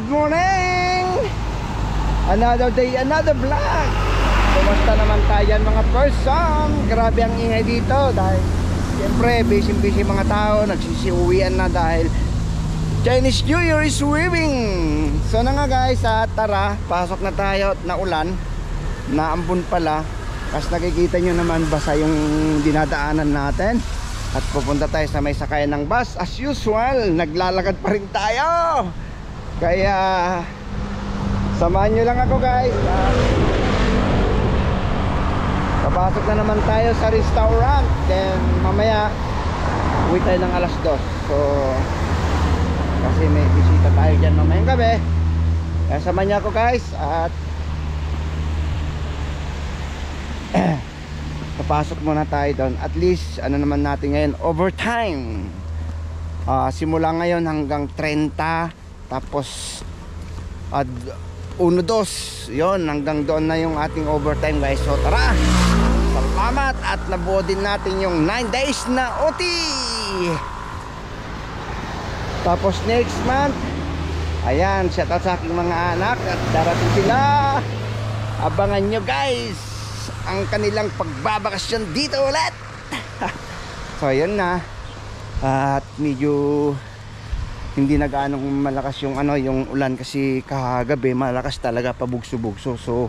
morning! Another day, another vlog. Kumusta naman tayo mga person? Grabe ang ingay dito dahil siyempre busy mga tao, nagsisiuwian na dahil Chinese New Year is waving. So na nga guys, tara, pasok na tayo at naulan, naambon pala. Kasi nakikita nyo naman basa yung dinadaanan natin. At pupunta tayo sa may sakayan ng bus. As usual, naglalakad pa rin tayo. Kaya samahan nyo lang ako guys. Papasok na naman tayo sa restaurant. Then mamaya uwi tayo ng alas 2. So kasi may bisita tayo dyan mamayang gabi. Kaya samahan nyo ako guys. At papasok muna tayo doon. At least ano naman natin ngayon, overtime. Simula ngayon hanggang 30. Tapos 1-2 yon, hanggang doon na yung ating overtime guys. So tara, salamat. At nabuo din natin yung 9 days na OT. Tapos next month, ayan, shout out sa aking mga anak. At darating sila. Abangan nyo guys ang kanilang pagbabakasyon dito ulit. So yun na. At medyo hindi na gaanong malakas yung yung ulan kasi kagabi malakas talaga, pabugso-bugso. So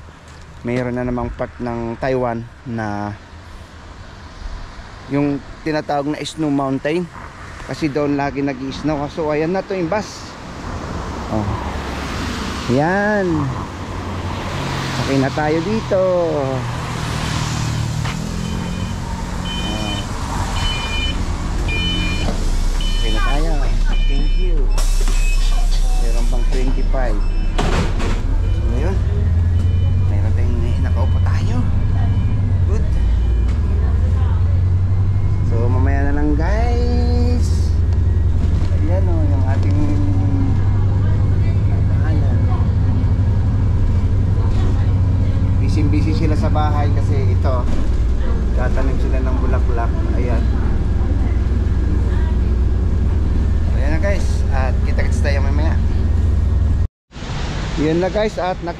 mayroon na namang part ng Taiwan na yung tinatawag na snow mountain, kasi doon lagi nag-i-snow. So ayan na to yung bus. Yan, okay na tayo dito. Thank you. Meron pang 25. So ngayon, meron tayong nakaupo tayo. Good. So mamaya na lang guys. Ayan o, yung ating tahanan. Busy sila sa bahay kasi ito, tatanim sila ng bulaklak. Ayan. Ayan na guys, at kita-kits tayo mamaya. Yan na guys, at na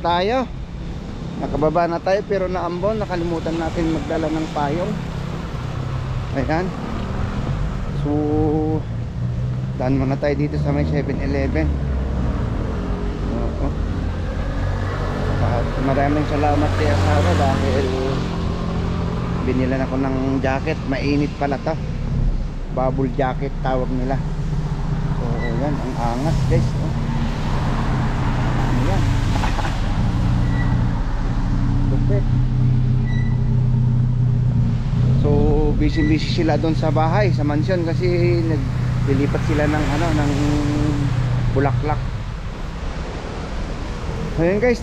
tayo. Nakababa na tayo pero naambon, nakalimutan natin magdala ng payong. Ayan. So daan muna tayo dito sa may 7-Eleven. At maraming salamat kay asawa dahil binilan ako ng jacket. Mainit pala to, bubble jacket tawag nila. So ayan, ang angas guys. Ayan. Perfect. So busy sila doon sa bahay, sa mansion, kasi naglilipat sila ng ng bulaklak. Ayan guys,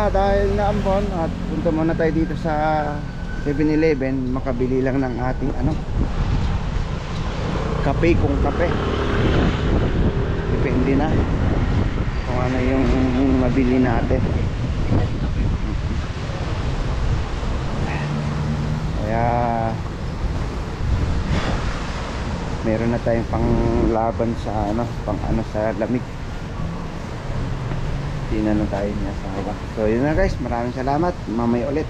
dahil naambon at punta muna tayo dito sa 7-Eleven, makabili lang ng ating kape, kung kape depende na kung ano yung mabili natin. Kaya meron na tayong panglaban sa sa lamig. Tinanong tayo niya sa asawa. So yun na guys, maraming salamat. Mamaya ulit.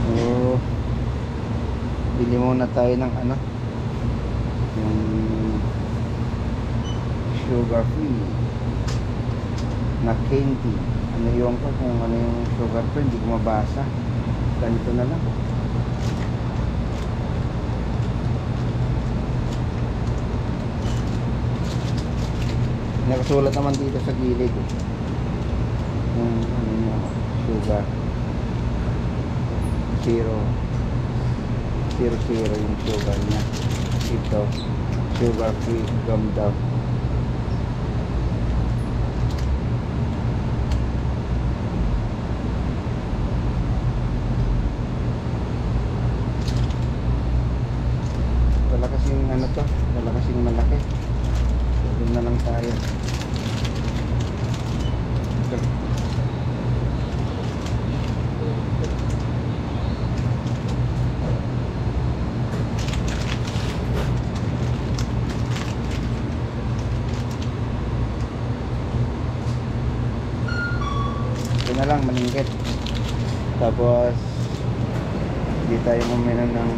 So bili muna tayo ng yung sugar free na candy. Ano yung kung ano yung sugar free, hindi ko mabasa. Ganito na lang. Nakasulat naman dito sa gilid yung sugar 0 yung sugar niya. Ito sugar free gum daw. Wala kasing wala kasing malaki. So, doon na lang tayo. na lang maningkit. Tapos hindi tayo uminom ng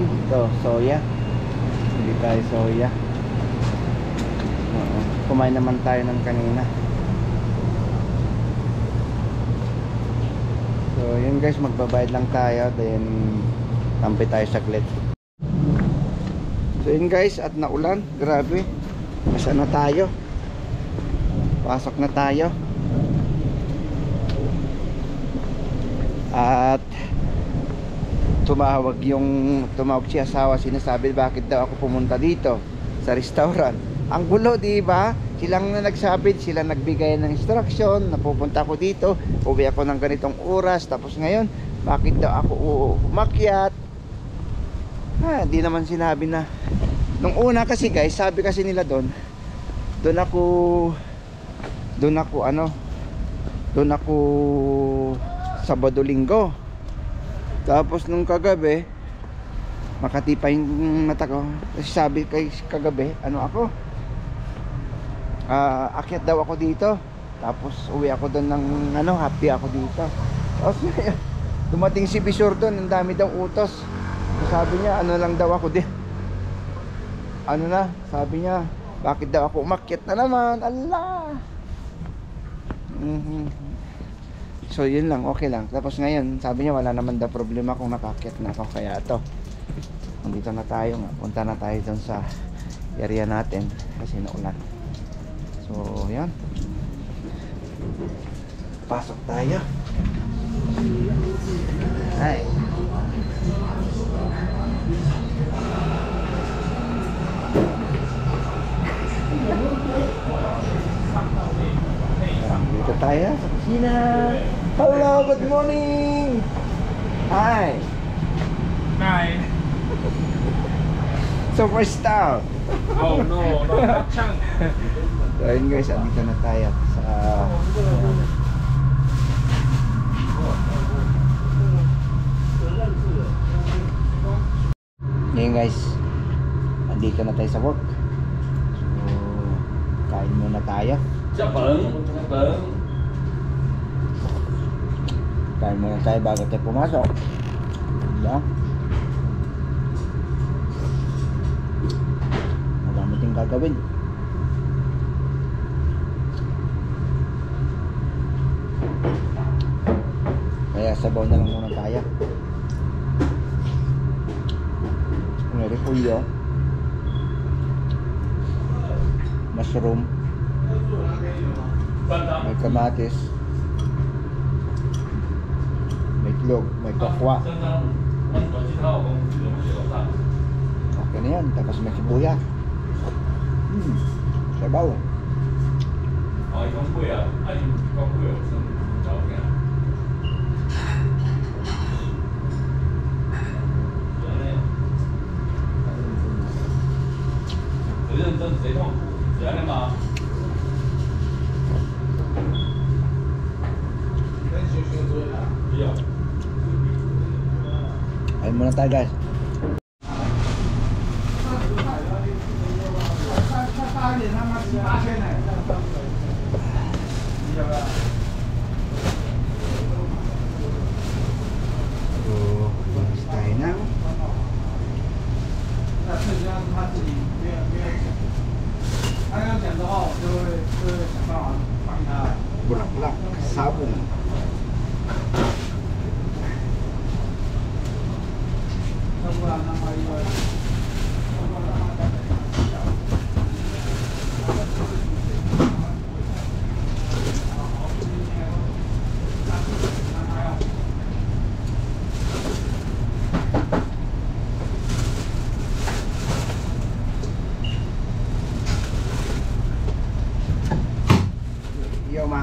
ito, soya. Hindi tayo soya. Kumain naman tayo ng kanina. So yun guys, magbabayad lang tayo, then tampi tayo saglit. So yun guys, at naulan, grabe. Basa na tayo. Pasok na tayo. At tumawag si asawa, sinasabi bakit daw ako pumunta dito sa restaurant. Ang gulo, di ba? Silang na nagsabi, sila nagbigay ng instruction na pupunta ako dito, uwi ako ng ganitong oras, tapos ngayon bakit daw ako umakyat? Di naman sinabi na. Nung una kasi guys, sabi kasi nila doon ako Sabado Linggo. Tapos nung kagabi makatipay yung mata ko, kasi sabi kay kagabi akyat daw ako dito, tapos uwi ako doon ng happy ako dito. Tapos dumating si Bisor doon, ang dami daw utos. Sabi niya lang daw ako din, sabi niya bakit daw ako umakyat na naman. Allah. So yun lang, okay lang. Tapos ngayon sabi niya wala naman daw problema kung nakakyat na ako. Kaya ito, nandito na tayo nga, punta na tayo dun sa area natin kasi naulan. So yan, pasok tayo. Hi. Dito tayo sa kusina. Hello, good morning. Hi. Hi. Superstar. Oh no, not chunk. So ayun guys, andito na tayo sa ngayon guys, andito na tayo sa work. So kain muna tayo. Kain muna tayo bago tayo pumasok. Diba? Madami ting gagawin. Kaya sabaw na lang muna tayo. May repolyo, mushroom, may kamatis, may itlog, may tokwa. Okay na yan. Tapos may sibuyas. Sabaw. Ayun muna tayo guys. Tayo na. Bulaklak, sabong. Yo ma.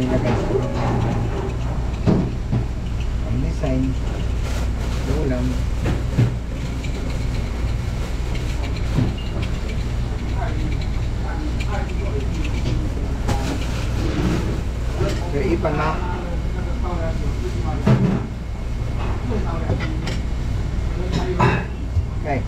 nilagay ang design ulam. Okay, ipan na. Okay.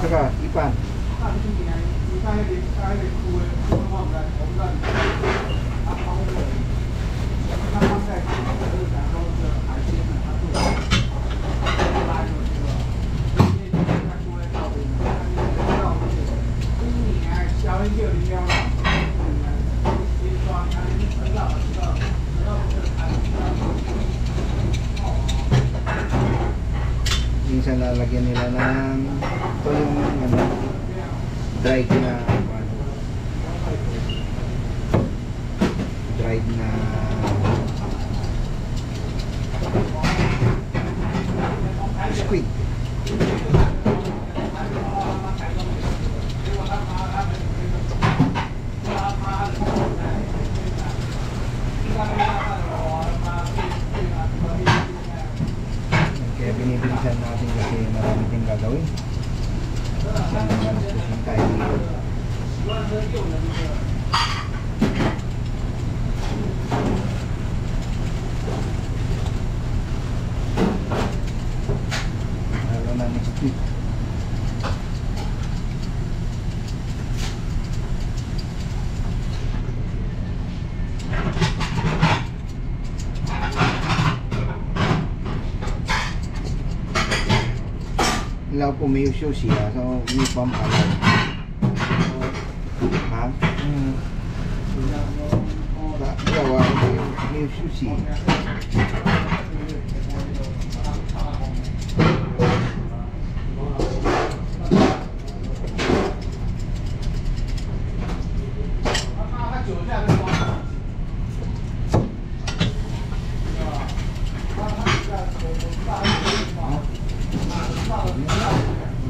Saka, ipan. Minsan lalagyan nila ng ito yung ano, dried na squid. Kaya binibilisan natin kasi marami din gagawin. Alas-alas tayo dito. Lalo na next week. Ilaw po may sushi ha, so may pampalaw. Ha? Ilaw may sushi.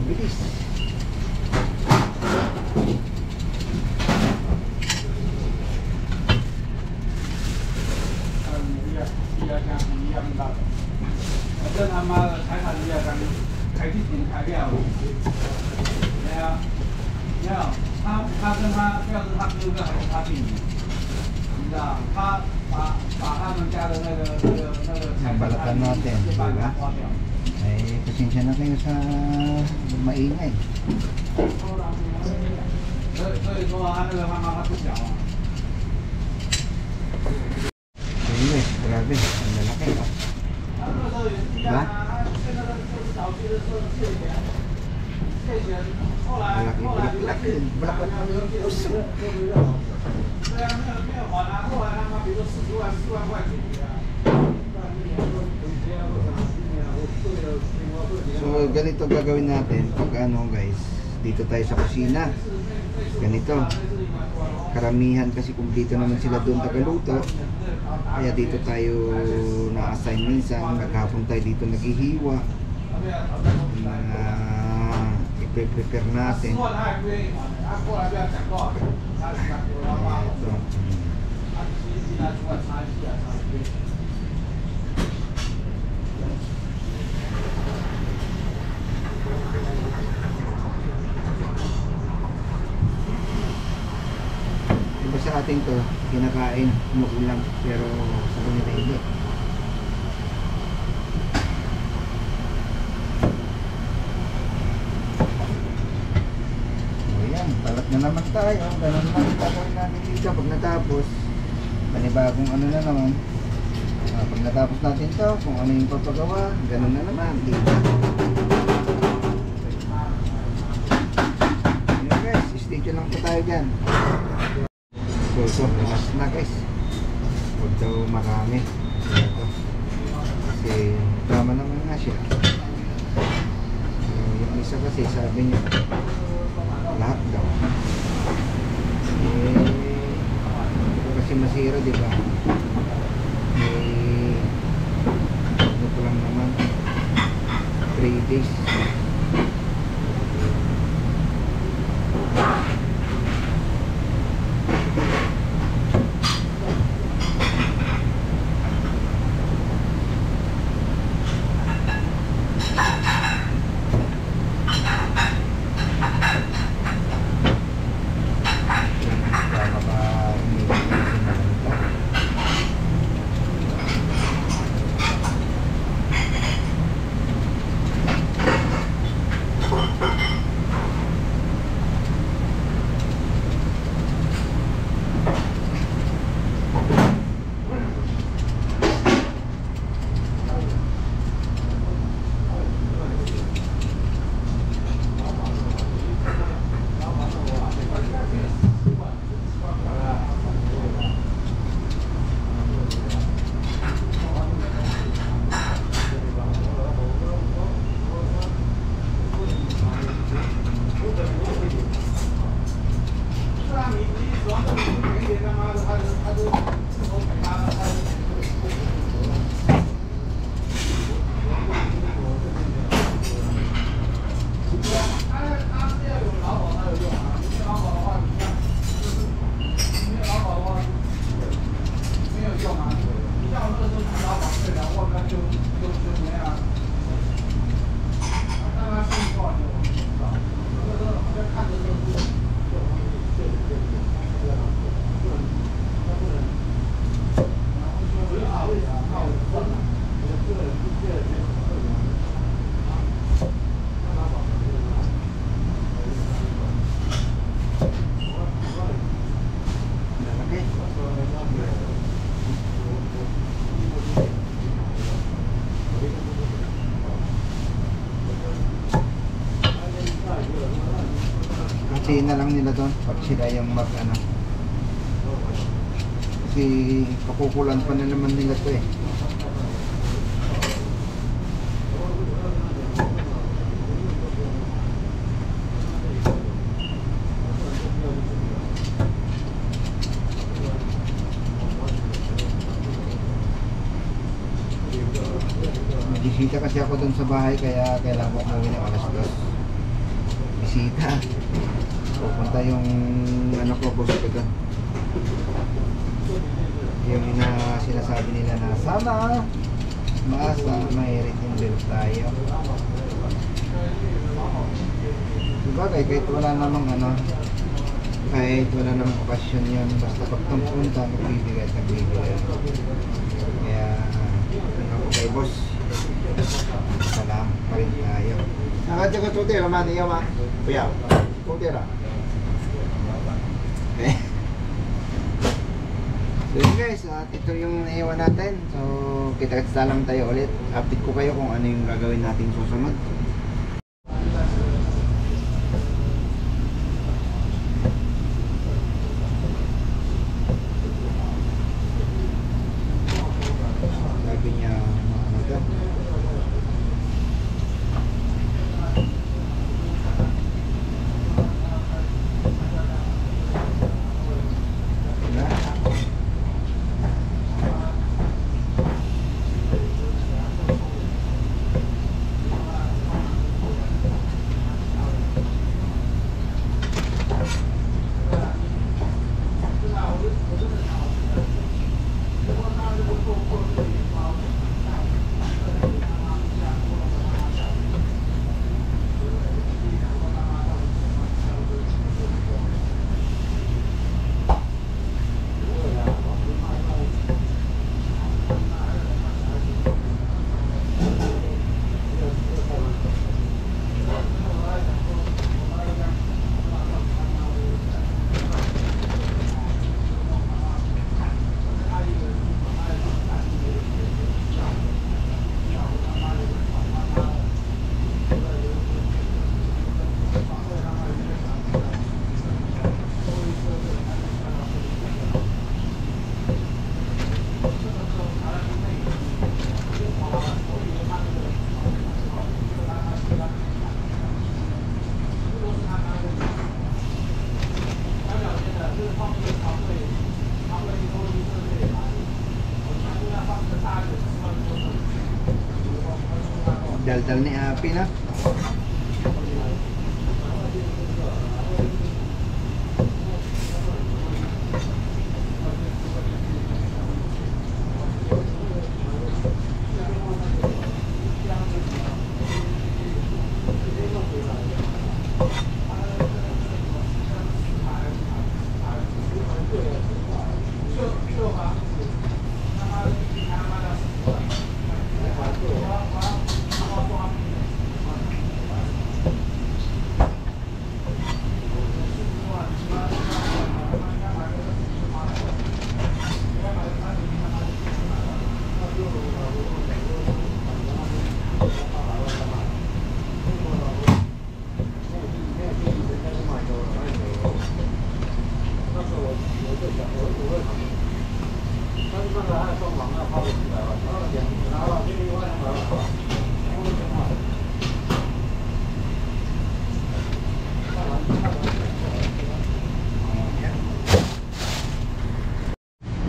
Bilis. Balatan natin, diba? Ay, pasensya na kayo sa maingay. Ayun, grabe, ang lalaki. Diba? Malaki, bulak-bulak ng puso. So ganito gagawin natin pag ano guys, dito tayo sa kusina. Ganito. Karamihan kasi kumpleto naman sila doon tagaluto. Kaya dito tayo na-assign minsan, maghapon tayo dito naghihiwa. Mga i-prepare natin. Ito. Iba sa atin to, kinakain, umuulam, pero sa kanila hindi. Balat na naman tayo, ganun naman gagawin namin dito pag natapos. Panibagong ano na naman. Pag natapos natin to, kung ano yung papagawa, ganun na naman dito. Ayun guys, stay tuned lang po tayo dyan. So, mas na guys. Huwag daw marami. Ito. Kasi tama naman nga siya. Yung isa kasi sabi niya, lahat daw. Kasi masira, di ba? Ano ko lang naman. 3 days. Kasi na lang nila doon pag sila yung mag ano, kasi pakukulan pa na naman nila to eh. Bisita kasi ako doon sa bahay kaya kailangan ko umuwi ng alas 2. Bisita. Pupunta yung ano ko, boss ko doon. Yung sinasabi nila na sana maasa may rekindle tayo. Sabagay kahit wala namang ano, kahit wala namang okasyon yun, basta pag punta magbibigay at nagbibigay. Kaya ako kay boss, salam pa rin tayo. Nakajaga tutira man iya ma. Kuya, tutira. Okay. So yun guys, at ito yung naiwan natin. So kita-kits na lang tayo ulit. Update ko kayo kung ano yung gagawin natin susunod. Sabi niya ano to? Daldal ni Api na.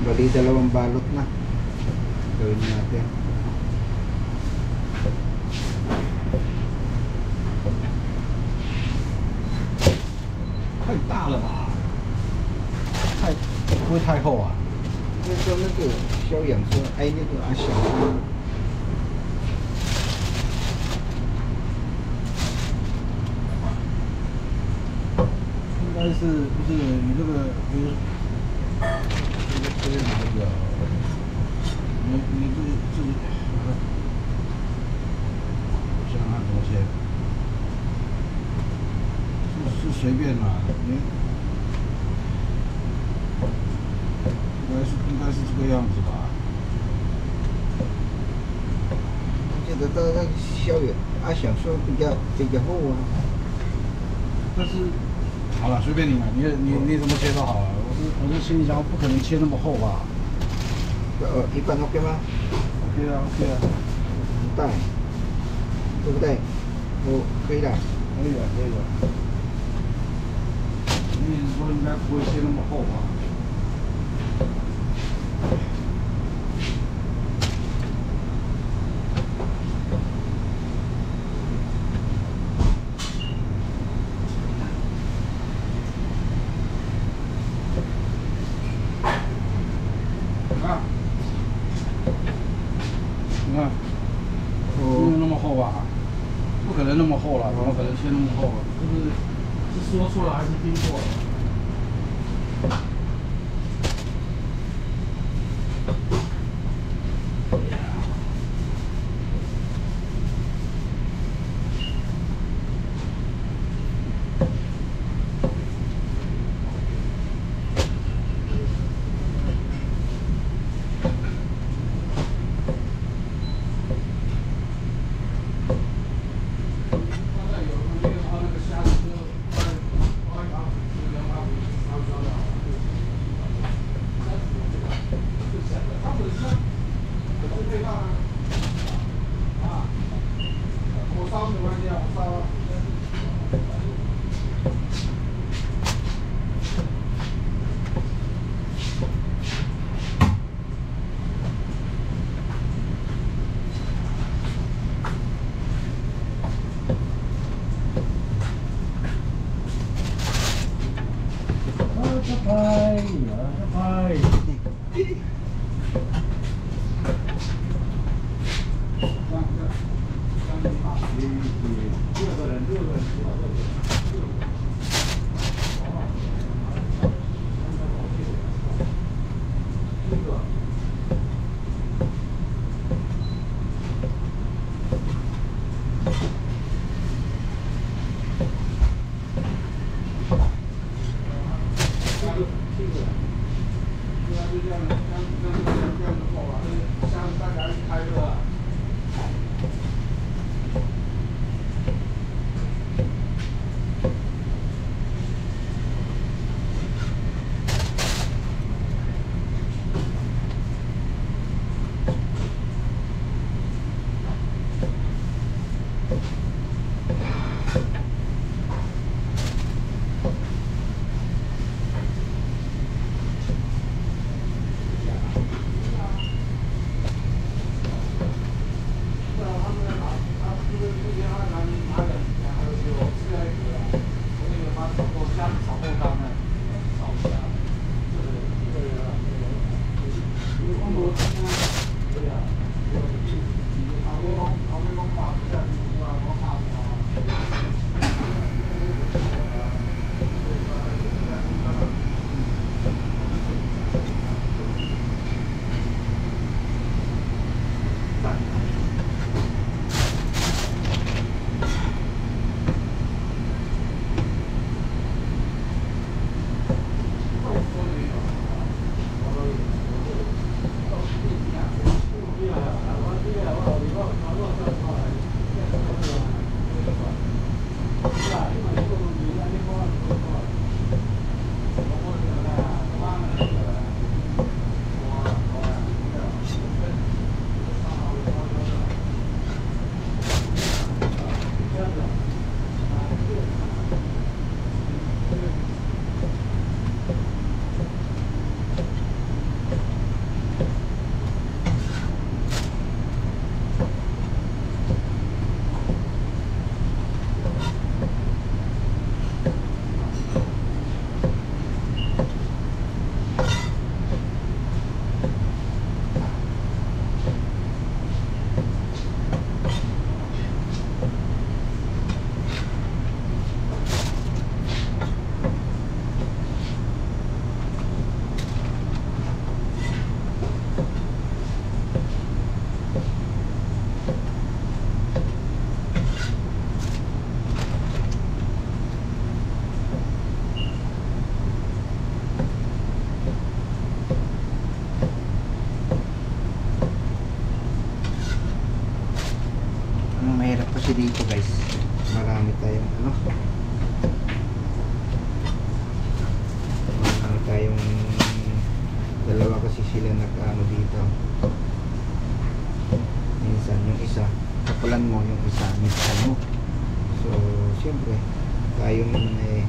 Bali, dalawang balot na. Gawin natin.太大了吧？不会太厚啊？那个肖养说，哎，那个阿小说，应该是不是你这个这个哪个？你这我想看怎么切，是随便啦，你应该是这个样子吧？我觉得到那个肖养阿小说比较厚啊。但是好了，随便你了，你怎么切都好了。我是心里想，不可能切那么厚吧？一般 OK 吗 ？OK 啊，OK 啊，带，对不对？可以的。可以的，可以的。你是说应该不会切那么厚吧？你看，没有那么厚吧？不可能那么厚了，怎么可能切那么厚？是说错了还是听错了？第二个人 Ang mahirap kasi dito guys, marami tayong ano, marami tayong dalawa kasi sila nag-ano dito. Minsan yung isa kapalan mo, yung isa minsan mo. So siyempre tayo muna eh.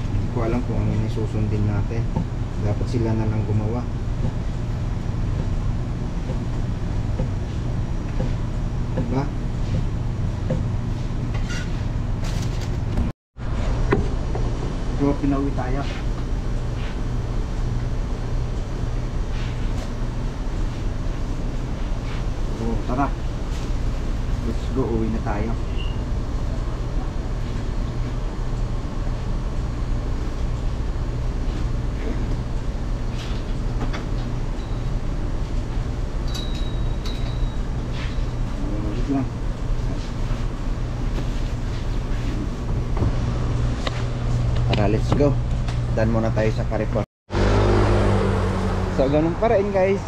Hindi ko alam kung ano yung susundin natin. Dapat sila na lang gumawa. Diba? So, pinauwi tayo. So, tara. Let's go, uwi na tayo. Lang. Tara, let's go. Dan muna tayo sa Carrefour. So ganun pa rin guys.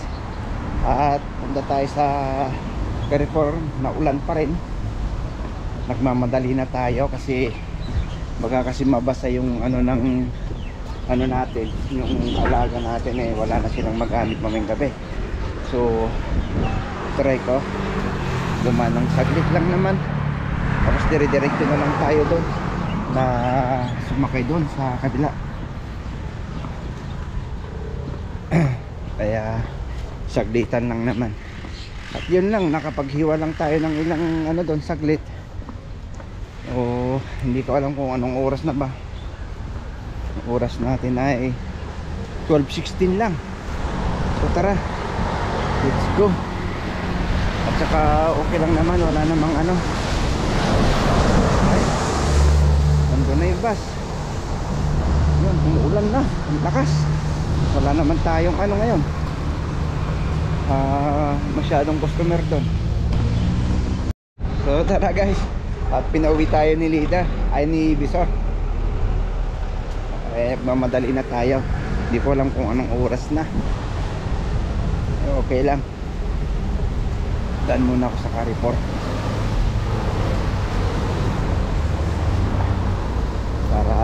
At punta tayo sa Carrefour. Naulan pa rin. Nagmamadali na tayo kasi baka kasi mabasa yung ano ng ano natin, yung alaga natin eh, wala na silang magamit mamayang gabi. So try ko dumaan ng saglit lang naman, tapos dire-diretso na lang tayo doon na sumakay doon sa kabila. Kaya saglitan lang naman, at yun lang, nakapaghiwa lang tayo ng ilang ano doon saglit. O hindi ko alam kung anong oras na ba. Ang oras natin ay 12:16 lang. So tara, let's go. At saka okay lang naman, wala namang ano. Ay, nandun na yung bus. Yun, umuulan na, ang lakas. Wala naman tayong ano ngayon, masyadong customer doon. So tara guys, at pinauwi tayo ni Lida, ay ni Bisor. Mamadali na tayo. Hindi ko alam kung anong oras na. Okay lang. Daan muna ako sa Carrefour para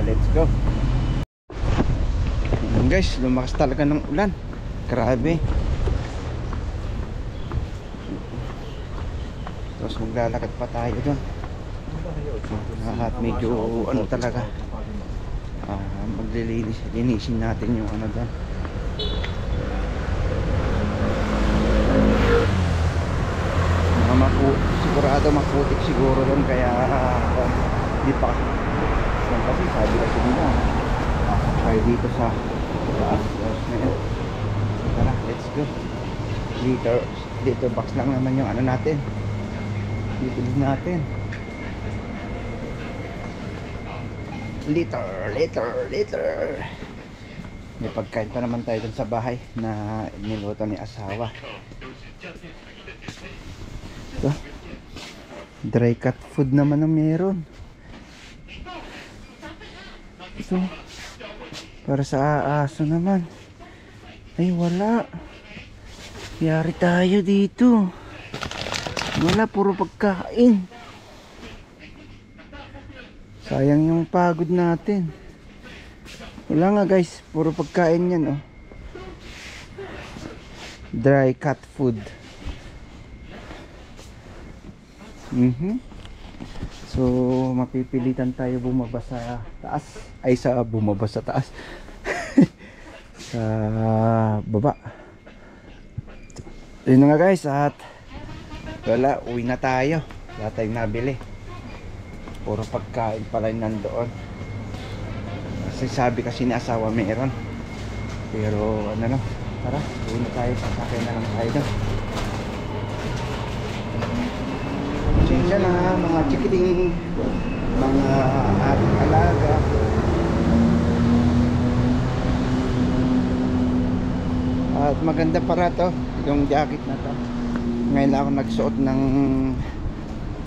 let's go. Guys, lumakas talaga ng ulan, grabe. Tapos maglalakad pa tayo doon at medyo ano talaga, linisin natin yung ano doon. Sigurado maputik siguro doon, kaya di pa kasi sabi kasi nila tayo dito sa taas. Tara, let's go. Liter box lang naman yung ano natin, bibili natin. Liter. May pagkain pa naman tayo dun sa bahay na niluto ni asawa. Ito, dry cat food naman ang meron. Ito, para sa aso naman. Ay wala, yari tayo dito. Wala, puro pagkain. Sayang yung pagod natin. Wala nga guys, puro pagkain yan oh. Dry cat food. So mapipilitan tayo bumaba sa taas. Ay bumaba sa taas. Sa baba. Yun nga guys, at wala, uwi na tayo. Wala tayong nabili. Puro pagkain pala yung nandoon. Kasi sabi kasi ni asawa meron. Pero ano no, tara, uwi na tayo. Sasakay na lang tayo doon. Pasensya na mga chikiting, mga ating alaga. At maganda para to, yung jacket na to. Ngayon lang ako nagsuot ng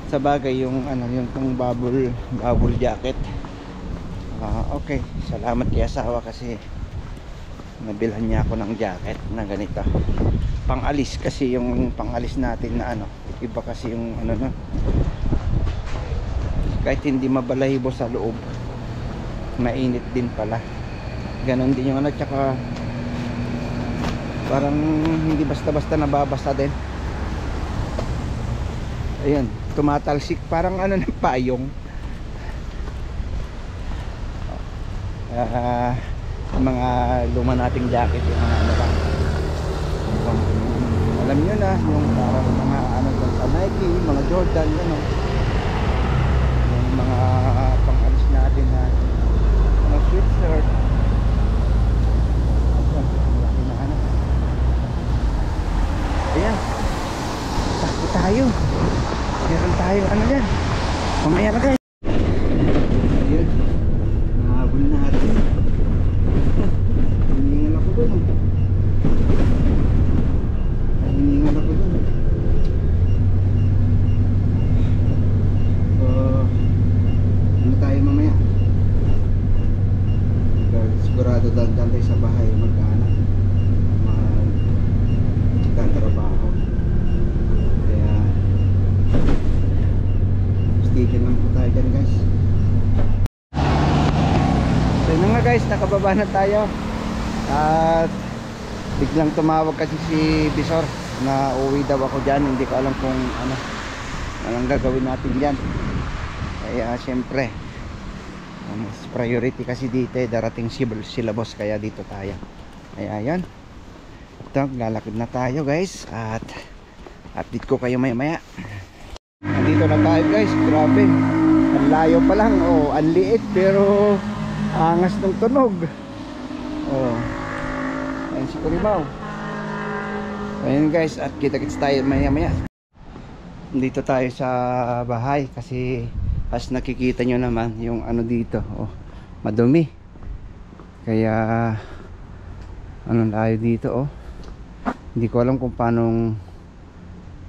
Sa bagay yung ano, yung pang bubble jacket. Okay, salamat kay asawa kasi nabilhan niya ako ng jacket na ganito. Pang-alis kasi yung pang-alis natin na ano, iba kasi yung ano na. Kahit hindi mabalahibo sa loob, mainit din pala. Ganon din yung ano, tsaka parang hindi basta-basta nababasa din. Ayun, tumatalsik parang ano ng payong. Mga luma nating jacket yung mga ano lang. Alam nyo na yung parang mga ano lang sa Nike, mga Jordan, ano, yung mga pang-alis natin na mga sweatshirt. Malaki na ano. Ayan, takbo tayo. Meron tayo ano dyan. Mamaya na guys. Ayan, nahabol natin. Hiningal ako dun. Hiningal ako dun. Ano tayo mamaya? Sigurado dandan tayo sa bahay. Mag-anak, magtatrabaho. Kaya sticker lang po tayo dyan guys. So yun nga guys, nakababa na tayo. At biglang tumawag kasi si Bisor na uwi daw ako dyan. Hindi ko alam kung ano anong gagawin natin dyan. Kaya syempre mas priority kasi dito, darating sila boss, kaya dito tayo. Kaya ayan, ito, lalakad na tayo guys. At update ko kayo maya maya. Nandito na tayo guys, grabe, ang layo pa lang, oh, ang liit pero angas ng tunog. Oh, ayun si Kurimaw. Ayun guys, at kita-kits tayo maya maya. Dito tayo sa bahay kasi as nakikita nyo naman yung ano dito, oh, madumi. Kaya ano tayo dito, oh, hindi ko alam kung paano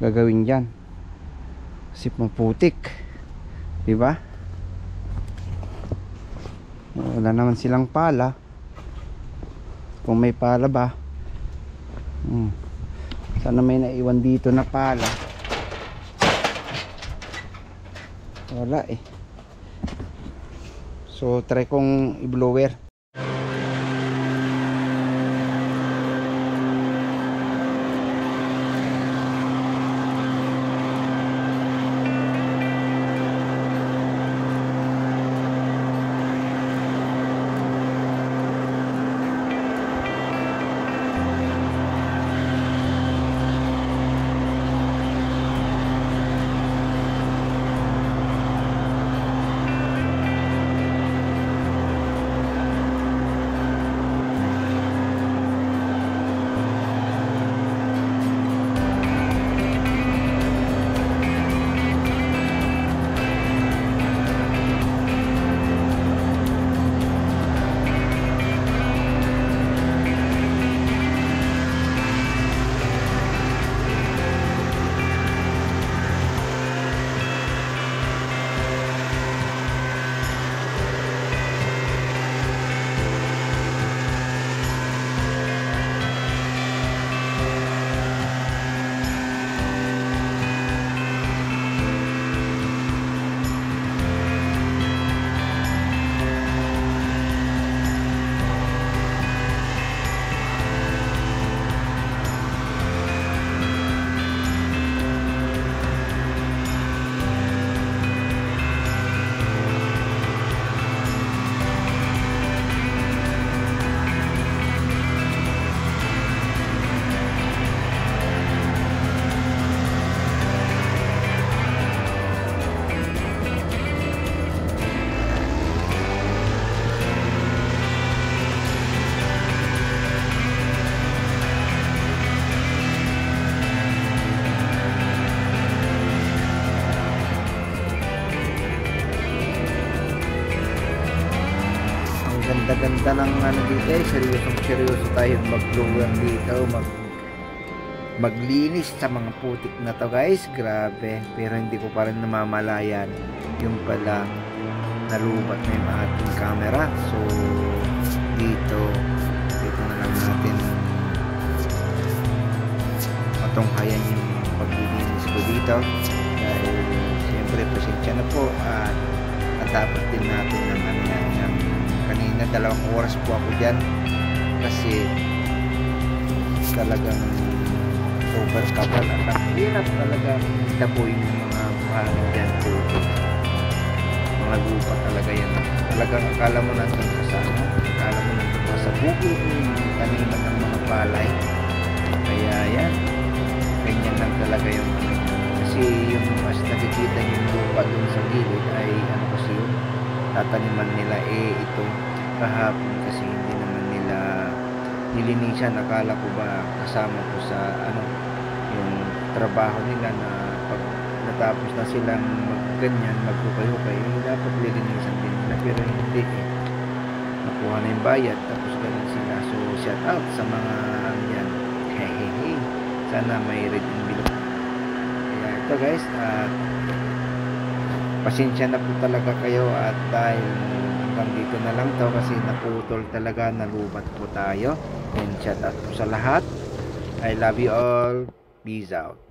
gagawin dyan kasi maputik, diba? Wala naman silang pala. Kung may pala ba, sana may naiwan dito na pala. Wala eh. So try kong i-blower. Ganda ng ano dito eh, seryoso tayo mag-blower dito, maglinis sa mga putik na to guys. Grabe, pero hindi ko pa rin namamalayan yung pala nalubat na yung ating camera. So dito na lang natin matunghayan yung paglilinis ko dito, dahil siyempre pasensya na po at natapos din natin ng kanina 2 oras po ako dyan, kasi talagang over kapal at ang hirap talaga tabuin yung mga buhangin dyan po. Mga lupa talaga yan, talagang akala mo nandun ka sa akala mo nandun ka sa bukid yung taniman ng mga palay. Kaya yan, ganyan lang talaga yung kasi yung mas nakikita yung lupa dun sa gilid ay ano kasi yung tataniman nila, ito kahapon kasi hindi naman nila nilinisan. Akala ko ba kasama ko sa yung trabaho nila na pag natapos na silang magganyan, magkukay-hukay, dapat lilinisan din nila, pero hindi nakuha na yung bayad tapos ganun sila. So shout out sa mga yan, hey, sana may red envelope. Kaya ito guys, at pasensya na po talaga kayo, at dahil hanggang dito na lang to kasi naputol talaga, nalubat po tayo. And shout out po sa lahat. I love you all. Peace out.